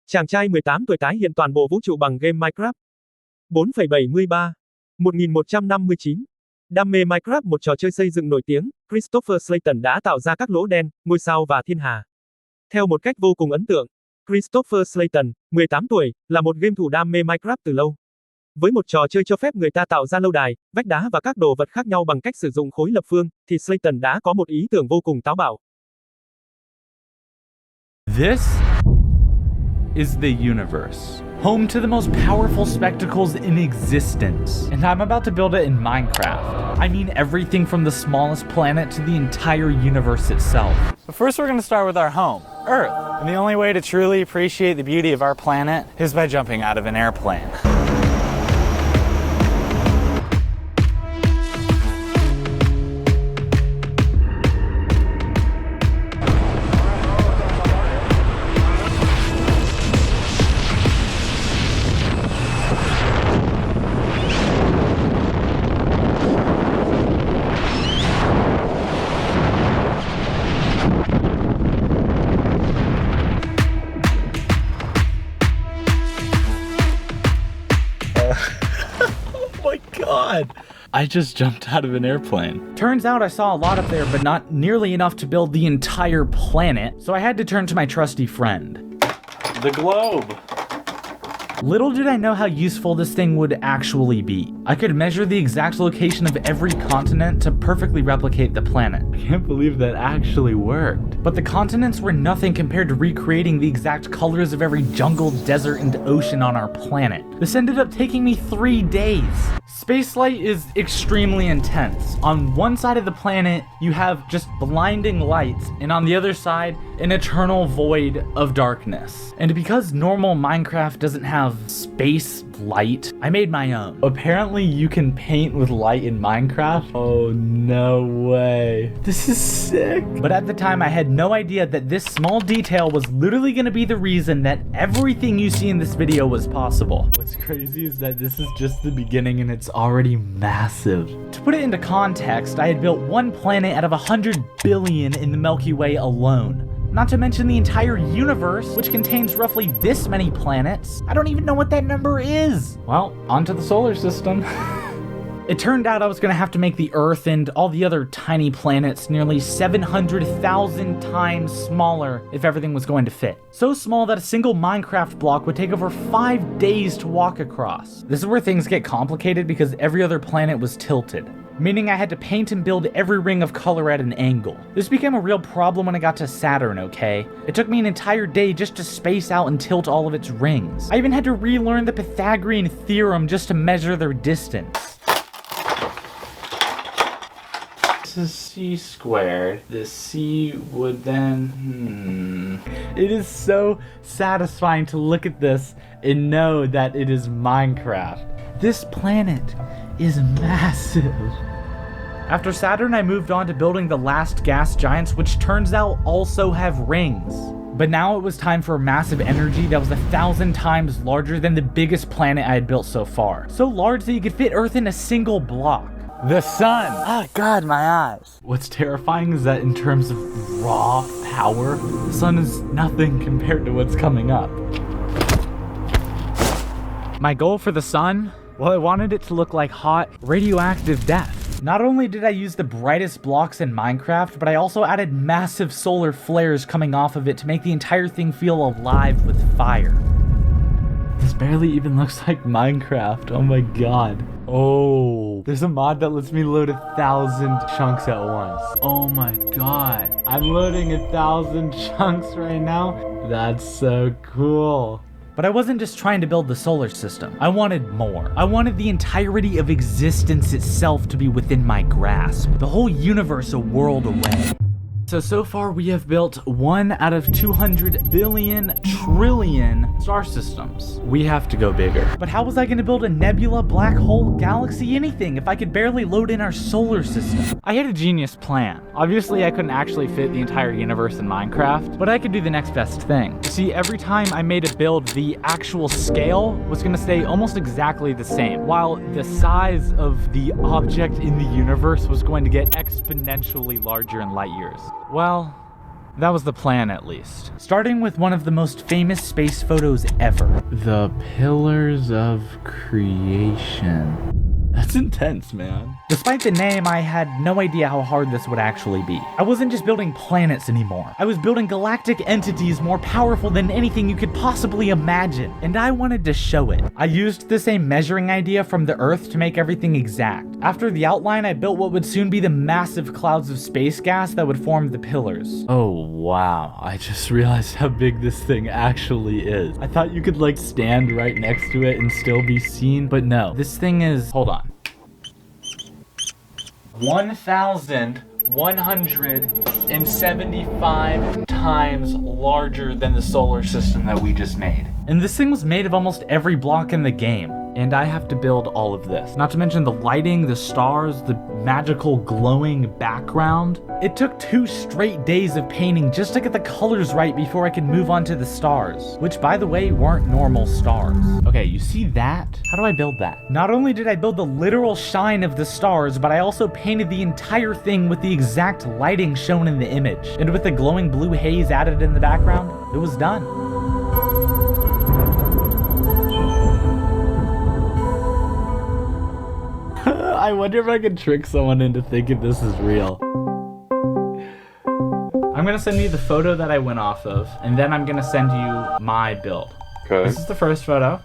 Chàng trai 18 tuổi tái hiện toàn bộ vũ trụ bằng game Minecraft. 4,73. 1159. Đam mê Minecraft, một trò chơi xây dựng nổi tiếng, Christopher Slayton đã tạo ra các lỗ đen, ngôi sao và thiên hà. Theo một cách vô cùng ấn tượng, Christopher Slayton, 18 tuổi, là một game thủ đam mê Minecraft từ lâu. Với một trò chơi cho phép người ta tạo ra lâu đài, vách đá và các đồ vật khác nhau bằng cách sử dụng khối lập phương, thì Slayton đã có một ý tưởng vô cùng táo bạo. This is the universe, home to the most powerful spectacles in existence. And I'm about to build it in Minecraft. I mean everything from the smallest planet to the entire universe itself. But first we're going to start with our home, Earth. And the only way to truly appreciate the beauty of our planet is by jumping out of an airplane. God, I just jumped out of an airplane. Turns out I saw a lot up there, but not nearly enough to build the entire planet, so I had to turn to my trusty friend, The globe. Little did I know how useful this thing would actually be. I could measure the exact location of every continent to perfectly replicate the planet. I can't believe that actually worked. But the continents were nothing compared to recreating the exact colors of every jungle, desert, and ocean on our planet. This ended up taking me 3 days. Spacelight is extremely intense. On one side of the planet, you have just blinding lights, and on the other side, an eternal void of darkness. And because normal Minecraft doesn't have space light, I made my own. Apparently you can paint with light in Minecraft? Oh, no way. This is sick. But at the time I had no idea that this small detail was literally gonna be the reason that everything you see in this video was possible. What's crazy is that this is just the beginning and it's already massive. To put it into context, I had built one planet out of 100 billion in the Milky Way alone. Not to mention the entire universe, which contains roughly this many planets. I don't even know what that number is. Well, onto the solar system. It turned out I was gonna have to make the Earth and all the other tiny planets nearly 700,000 times smaller if everything was going to fit. So small that a single Minecraft block would take over 5 days to walk across. This is where things get complicated because every other planet was tilted, meaning I had to paint and build every ring of color at an angle. This became a real problem when I got to Saturn, okay? It took me an entire day just to space out and tilt all of its rings. I even had to relearn the Pythagorean theorem just to measure their distance. This is c squared. The c would then... It is so satisfying to look at this and know that it is Minecraft. This planet is massive. After Saturn, I moved on to building the last gas giants, which turns out also have rings. But now it was time for a massive energy that was 1,000 times larger than the biggest planet I had built so far. So large that you could fit Earth in a single block. The sun! Oh God, my eyes. What's terrifying is that in terms of raw power, the sun is nothing compared to what's coming up. My goal for the sun? Well, I wanted it to look like hot, radioactive death. Not only did I use the brightest blocks in Minecraft, but I also added massive solar flares coming off of it to make the entire thing feel alive with fire. This barely even looks like Minecraft. Oh my god. Oh, there's a mod that lets me load 1,000 chunks at once. Oh my god. I'm loading 1,000 chunks right now. That's so cool. But I wasn't just trying to build the solar system. I wanted more. I wanted the entirety of existence itself to be within my grasp. The whole universe a world away. So far we have built 1 out of 200 billion trillion star systems. We have to go bigger. But how was I gonna build a nebula, black hole, galaxy, anything if I could barely load in our solar system? I had a genius plan. Obviously I couldn't actually fit the entire universe in Minecraft, but I could do the next best thing. See, every time I made a build, the actual scale was gonna stay almost exactly the same, while the size of the object in the universe was going to get exponentially larger in light years. Well, That was the plan, at least. Starting with one of the most famous space photos ever. The Pillars of Creation. That's intense, man. Despite the name, I had no idea how hard this would actually be. I wasn't just building planets anymore. I was building galactic entities more powerful than anything you could possibly imagine, and I wanted to show it. I used the same measuring idea from the Earth to make everything exact. After the outline, I built what would soon be the massive clouds of space gas that would form the pillars. Oh, wow. I just realized how big this thing actually is. I thought you could, like, stand right next to it and still be seen, but no. This thing is... hold on. 1,175 times larger than the solar system that we just made. And this thing was made of almost every block in the game. And I have to build all of this. Not to mention the lighting, the stars, the magical glowing background. It took 2 straight days of painting just to get the colors right before I could move on to the stars. Which, by the way, weren't normal stars. Okay, you see that? How do I build that? Not only did I build the literal shine of the stars, but I also painted the entire thing with the exact lighting shown in the image. And with the glowing blue haze added in the background, it was done. I wonder if I can trick someone into thinking this is real. I'm gonna send you the photo that I went off of, and then I'm gonna send you my build. Okay. This is the first photo.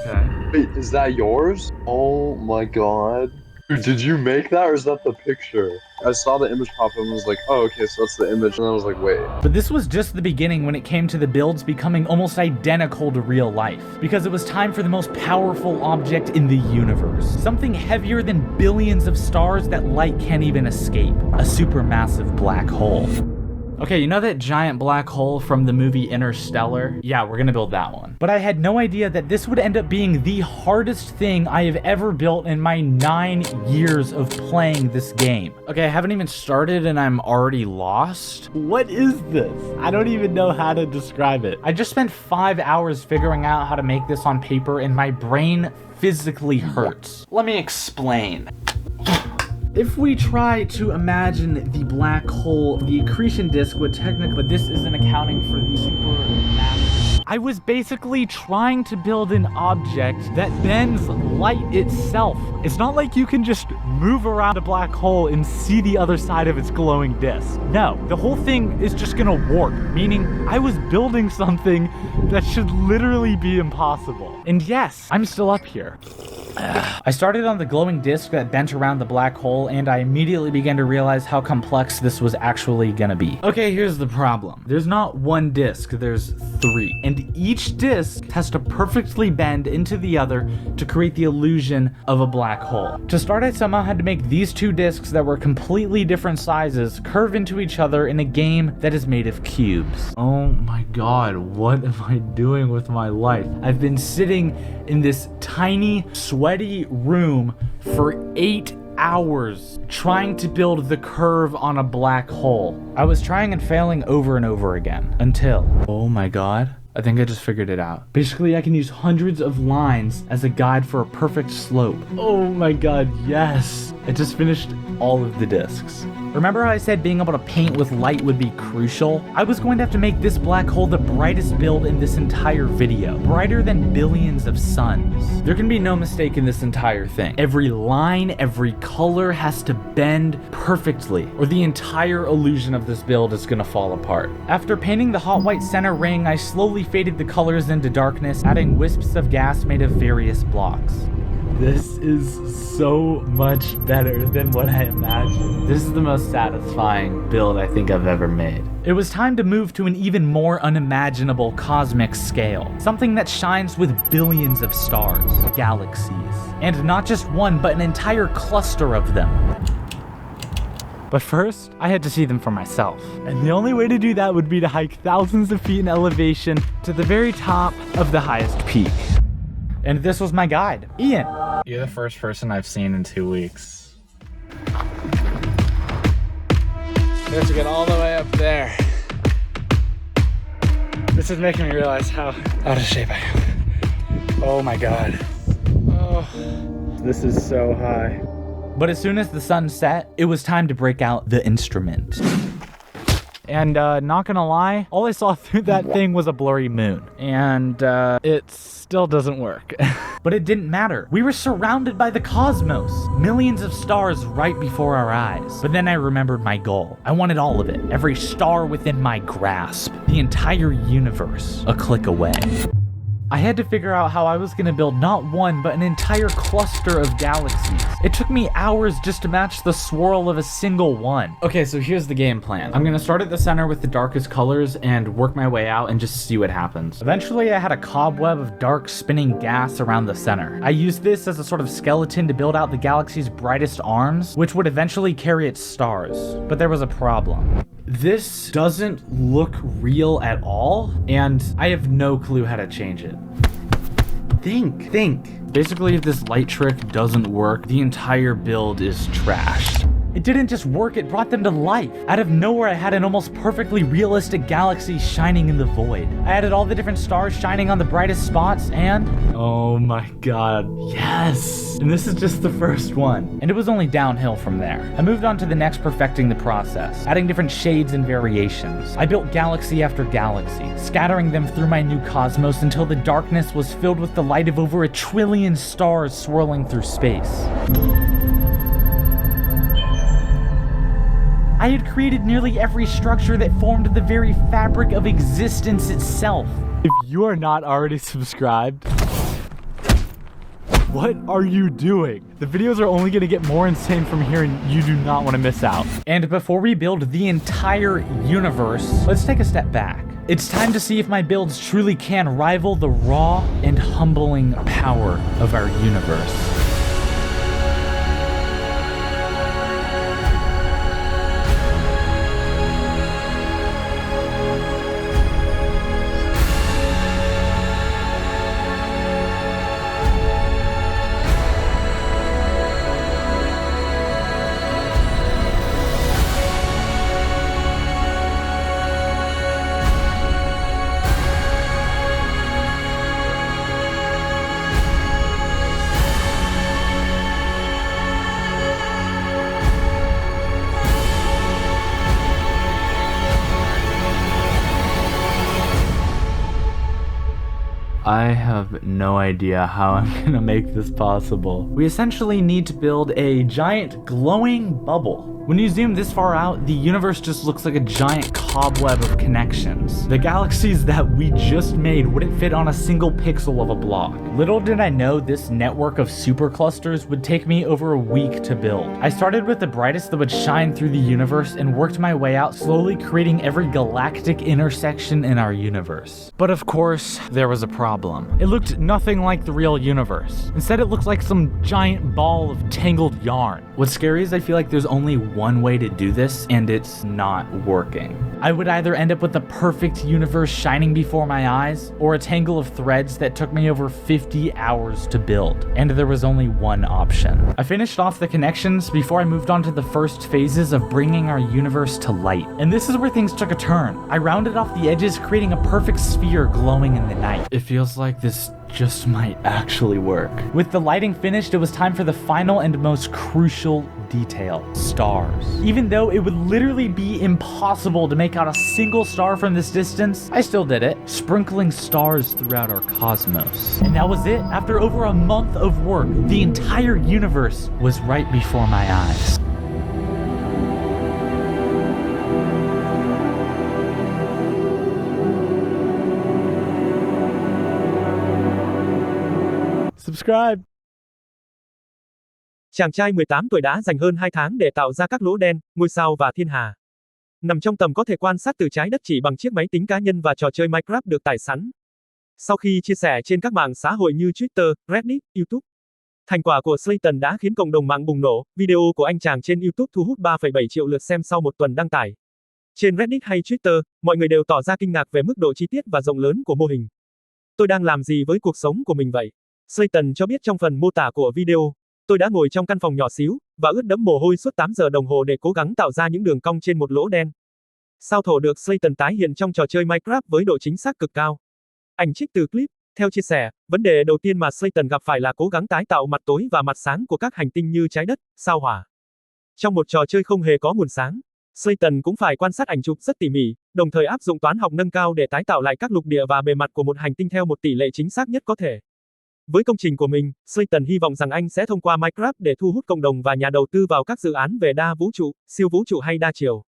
Okay. Wait, is that yours? Oh my god. Dude, did you make that or is that the picture? I saw the image pop up and was like, oh, okay, so that's the image. And I was like, wait. But this was just the beginning when it came to the builds becoming almost identical to real life. Because it was time for the most powerful object in the universe. Something heavier than billions of stars that light can't even escape. A supermassive black hole. Okay, you know that giant black hole from the movie Interstellar? Yeah, we're gonna build that one. But I had no idea that this would end up being the hardest thing I have ever built in my 9 years of playing this game. Okay, I haven't even started and I'm already lost? What is this? I don't even know how to describe it. I just spent 5 hours figuring out how to make this on paper and my brain physically hurts. Let me explain. If we try to imagine the black hole, the accretion disk would technically, but this isn't accounting for the supermassive. I was basically trying to build an object that bends light itself. It's not like you can just move around a black hole and see the other side of its glowing disk. No, the whole thing is just gonna warp, meaning I was building something that should literally be impossible. And yes, I'm still up here. I started on the glowing disc that bent around the black hole, and I immediately began to realize how complex this was actually gonna be. Okay, here's the problem. There's not one disc, there's 3. And each disc has to perfectly bend into the other to create the illusion of a black hole. To start, I somehow had to make these 2 discs that were completely different sizes curve into each other in a game that is made of cubes. Oh my god, what am I doing with my life? I've been sitting in this tiny, sweaty room for 8 hours trying to build the curve on a black hole. I was trying and failing over and over again until, oh my god, I think I just figured it out. Basically, I can use hundreds of lines as a guide for a perfect slope. Oh my god, yes. I just finished all of the discs. Remember how I said being able to paint with light would be crucial? I was going to have to make this black hole the brightest build in this entire video. Brighter than billions of suns. There can be no mistake in this entire thing. Every line, every color has to bend perfectly, or the entire illusion of this build is gonna fall apart. After painting the hot white center ring, I slowly faded the colors into darkness, adding wisps of gas made of various blocks. This is so much better than what I imagined. This is the most satisfying build I think I've ever made. It was time to move to an even more unimaginable cosmic scale. Something that shines with billions of stars, galaxies, and not just one, but an entire cluster of them. But first, I had to see them for myself. And the only way to do that would be to hike thousands of feet in elevation to the very top of the highest peak. And this was my guide, Ian. You're the first person I've seen in 2 weeks. You have to get all the way up there. This is making me realize how out of shape I am. Oh my god. Oh, this is so high. But as soon as the sun set, it was time to break out the instrument. And not gonna lie, all I saw through that thing was a blurry moon. And it still doesn't work. But it didn't matter. We were surrounded by the cosmos. Millions of stars right before our eyes. But then I remembered my goal. I wanted all of it. Every star within my grasp. The entire universe. A click away. I had to figure out how I was going to build not one, but an entire cluster of galaxies. It took me hours just to match the swirl of a single one. Okay, so here's the game plan. I'm going to start at the center with the darkest colors and work my way out and just see what happens. Eventually, I had a cobweb of dark spinning gas around the center. I used this as a sort of skeleton to build out the galaxy's brightest arms, which would eventually carry its stars. But there was a problem. This doesn't look real at all, and I have no clue how to change it. Think. Basically, if this light trick doesn't work, the entire build is trashed. It didn't just work, it brought them to life. Out of nowhere, I had an almost perfectly realistic galaxy shining in the void. I added all the different stars shining on the brightest spots, and oh my god, yes! And this is just the first one. And it was only downhill from there. I moved on to the next, perfecting the process, adding different shades and variations. I built galaxy after galaxy, scattering them through my new cosmos until the darkness was filled with the light of over 1 trillion stars swirling through space. I had created nearly every structure that formed the very fabric of existence itself. If you are not already subscribed, what are you doing? The videos are only gonna get more insane from here and you do not want to miss out. And before we build the entire universe, let's take a step back. It's time to see if my builds truly can rival the raw and humbling power of our universe. I have no idea how I'm gonna make this possible. We essentially need to build a giant glowing bubble. When you zoom this far out, the universe just looks like a giant cobweb of connections. The galaxies that we just made wouldn't fit on a single pixel of a block. Little did I know this network of superclusters would take me over a week to build. I started with the brightest that would shine through the universe and worked my way out, slowly creating every galactic intersection in our universe. But of course, there was a problem. It looked nothing like the real universe. Instead, it looked like some giant ball of tangled yarn. What's scary is I feel like there's only one way to do this, and it's not working. I would either end up with the perfect universe shining before my eyes, or a tangle of threads that took me over 50 hours to build. And there was only one option. I finished off the connections before I moved on to the first phases of bringing our universe to light. And this is where things took a turn. I rounded off the edges, creating a perfect sphere glowing in the night. It feels like this just might actually work. With the lighting finished, it was time for the final and most crucial detail: stars. Even though it would literally be impossible to make out a single star from this distance, I still did it, sprinkling stars throughout our cosmos. And that was it. After over a month of work, the entire universe was right before my eyes. Subscribe. Chàng trai 18 tuổi đã dành hơn 2 tháng để tạo ra các lỗ đen, ngôi sao và thiên hà. Nằm trong tầm có thể quan sát từ trái đất chỉ bằng chiếc máy tính cá nhân và trò chơi Minecraft được tải sẵn. Sau khi chia sẻ trên các mạng xã hội như Twitter, Reddit, YouTube, thành quả của Slayton đã khiến cộng đồng mạng bùng nổ. Video của anh chàng trên YouTube thu hút 3,7 triệu lượt xem sau một tuần đăng tải. Trên Reddit hay Twitter, mọi người đều tỏ ra kinh ngạc về mức độ chi tiết và rộng lớn của mô hình. Tôi đang làm gì với cuộc sống của mình vậy? Slayton cho biết trong phần mô tả của video. Tôi đã ngồi trong căn phòng nhỏ xíu, và ướt đẫm mồ hôi suốt 8 giờ đồng hồ để cố gắng tạo ra những đường cong trên một lỗ đen. Sao thổ được Slayton tái hiện trong trò chơi Minecraft với độ chính xác cực cao. Ảnh trích từ clip. Theo chia sẻ, vấn đề đầu tiên mà Slayton gặp phải là cố gắng tái tạo mặt tối và mặt sáng của các hành tinh như trái đất, sao hỏa. Trong một trò chơi không hề có nguồn sáng, Slayton cũng phải quan sát ảnh chụp rất tỉ mỉ, đồng thời áp dụng toán học nâng cao để tái tạo lại các lục địa và bề mặt của một hành tinh theo một tỷ lệ chính xác nhất có thể. Với công trình của mình, Slayton hy vọng rằng anh sẽ thông qua Minecraft để thu hút cộng đồng và nhà đầu tư vào các dự án về đa vũ trụ, siêu vũ trụ hay đa chiều.